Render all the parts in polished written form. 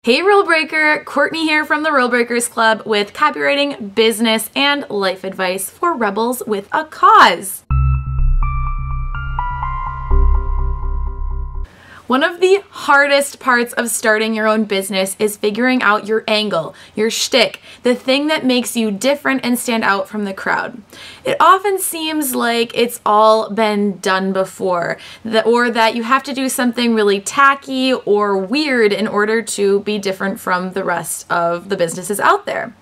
Hey Rule Breaker, Courtney here from the Rule Breakers Club with copywriting, business, and life advice for rebels with a cause. One of the hardest parts of starting your own business is figuring out your angle, your shtick, the thing that makes you different and stand out from the crowd. It often seems like it's all been done before, or that you have to do something really tacky or weird in order to be different from the rest of the businesses out there.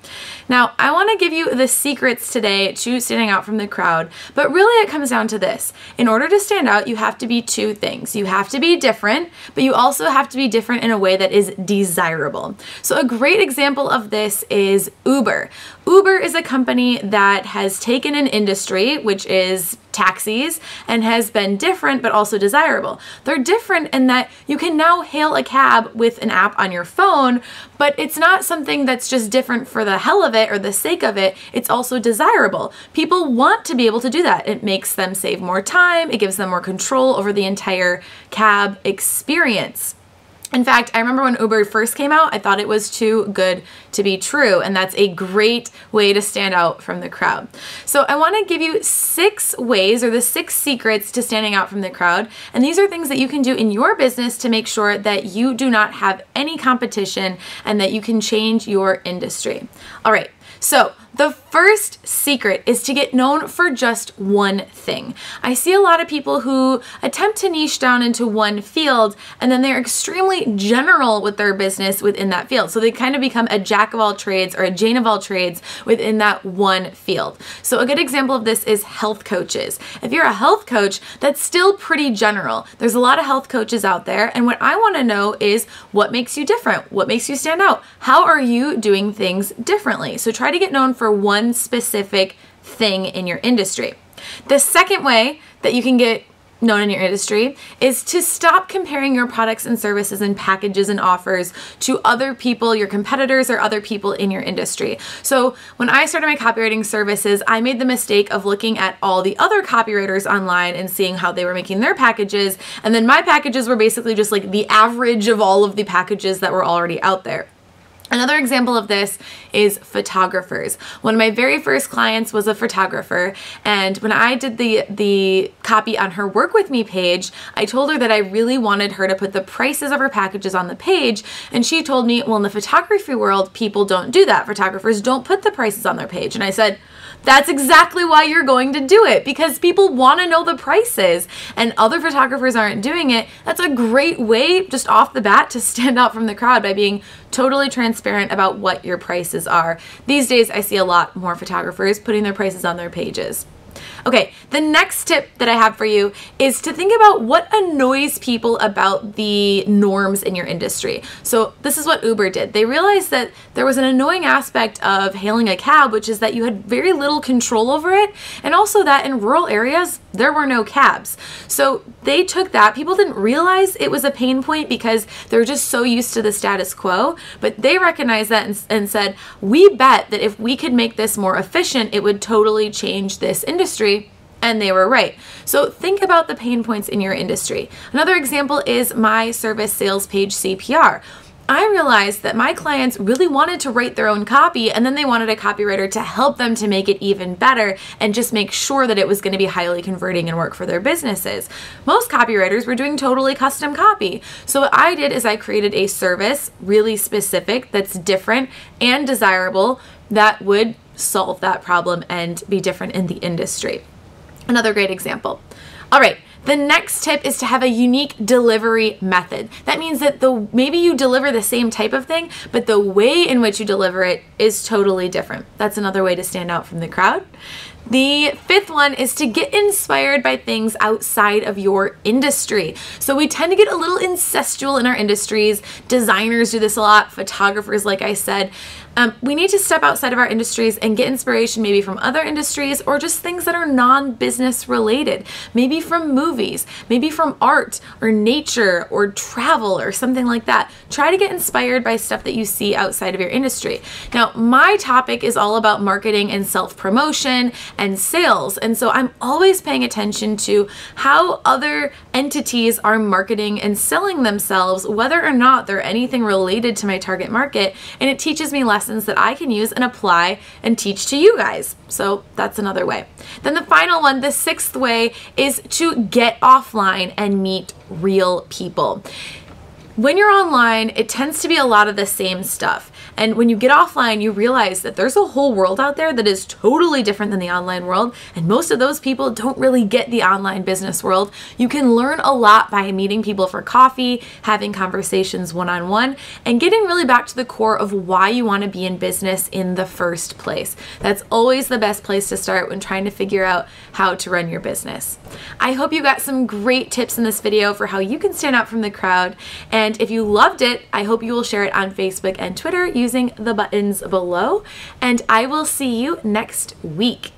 Now, I want to give you the secrets today to standing out from the crowd, but really it comes down to this. In order to stand out, you have to be two things. You have to be different, but you also have to be different in a way that is desirable. So a great example of this is Uber. Uber is a company that has taken an industry, which is taxis, and has been different but also desirable. They're different in that you can now hail a cab with an app on your phone, but it's not something that's just different for the hell of it or the sake of it. It's also desirable. People want to be able to do that. It makes them save more time. It gives them more control over the entire cab experience. In fact, I remember when Uber first came out, I thought it was too good to be true, and that's a great way to stand out from the crowd. So I want to give you 6 ways, or the 6 secrets to standing out from the crowd, and these are things that you can do in your business to make sure that you do not have any competition and that you can change your industry. All right. So the first secret is to get known for just one thing. I see a lot of people who attempt to niche down into one field, and then they're extremely general with their business within that field. So they kind of become a jack of all trades or a Jane of all trades within that one field. So a good example of this is health coaches. If you're a health coach, that's still pretty general. There's a lot of health coaches out there, and what I want to know is what makes you different? What makes you stand out? How are you doing things differently? So try to get known for one specific thing in your industry. The second way that you can get known in your industry is to stop comparing your products and services and packages and offers to other people, your competitors, or other people in your industry. So when I started my copywriting services, I made the mistake of looking at all the other copywriters online and seeing how they were making their packages, and then my packages were basically just like the average of all of the packages that were already out there. Another example of this is photographers. One of my very first clients was a photographer, and when I did the copy on her Work With Me page, I told her that I really wanted her to put the prices of her packages on the page, and she told me, well, in the photography world, people don't do that. Photographers don't put the prices on their page. And I said, that's exactly why you're going to do it, because people want to know the prices and other photographers aren't doing it. That's a great way just off the bat to stand out from the crowd by being totally transparent about what your prices are. These days, I see a lot more photographers putting their prices on their pages. Okay, the next tip that I have for you is to think about what annoys people about the norms in your industry. So this is what Uber did. They realized that there was an annoying aspect of hailing a cab, which is that you had very little control over it, and also that in rural areas, there were no cabs. So they took that. People didn't realize it was a pain point because they were just so used to the status quo, but they recognized that and said, we bet that if we could make this more efficient, it would totally change this industry. And they were right. So think about the pain points in your industry. Another example is my service sales page CPR. I realized that my clients really wanted to write their own copy, and then they wanted a copywriter to help them to make it even better and just make sure that it was going to be highly converting and work for their businesses. Most copywriters were doing totally custom copy. So what I did is I created a service really specific that's different and desirable that would solve that problem and be different in the industry. Another great example. All right, the next tip is to have a unique delivery method. That means that maybe you deliver the same type of thing, but the way in which you deliver it is totally different. That's another way to stand out from the crowd. The 5th one is to get inspired by things outside of your industry. So we tend to get a little incestual in our industries. Designers do this a lot, photographers, like I said. We need to step outside of our industries and get inspiration maybe from other industries or just things that are non-business related. Maybe from movies, maybe from art or nature or travel or something like that. Try to get inspired by stuff that you see outside of your industry. Now, my topic is all about marketing and self-promotion and sales. And so I'm always paying attention to how other entities are marketing and selling themselves, whether or not they're anything related to my target market. And it teaches me lessons that I can use and apply and teach to you guys. So that's another way. Then the final one, the sixth way, is to get offline and meet real people. When you're online, it tends to be a lot of the same stuff. And when you get offline, you realize that there's a whole world out there that is totally different than the online world. And most of those people don't really get the online business world. You can learn a lot by meeting people for coffee, having conversations one-on-one, and getting really back to the core of why you want to be in business in the first place. That's always the best place to start when trying to figure out how to run your business. I hope you got some great tips in this video for how you can stand out from the crowd. And if you loved it, I hope you will share it on Facebook and Twitter using the buttons below. And I will see you next week.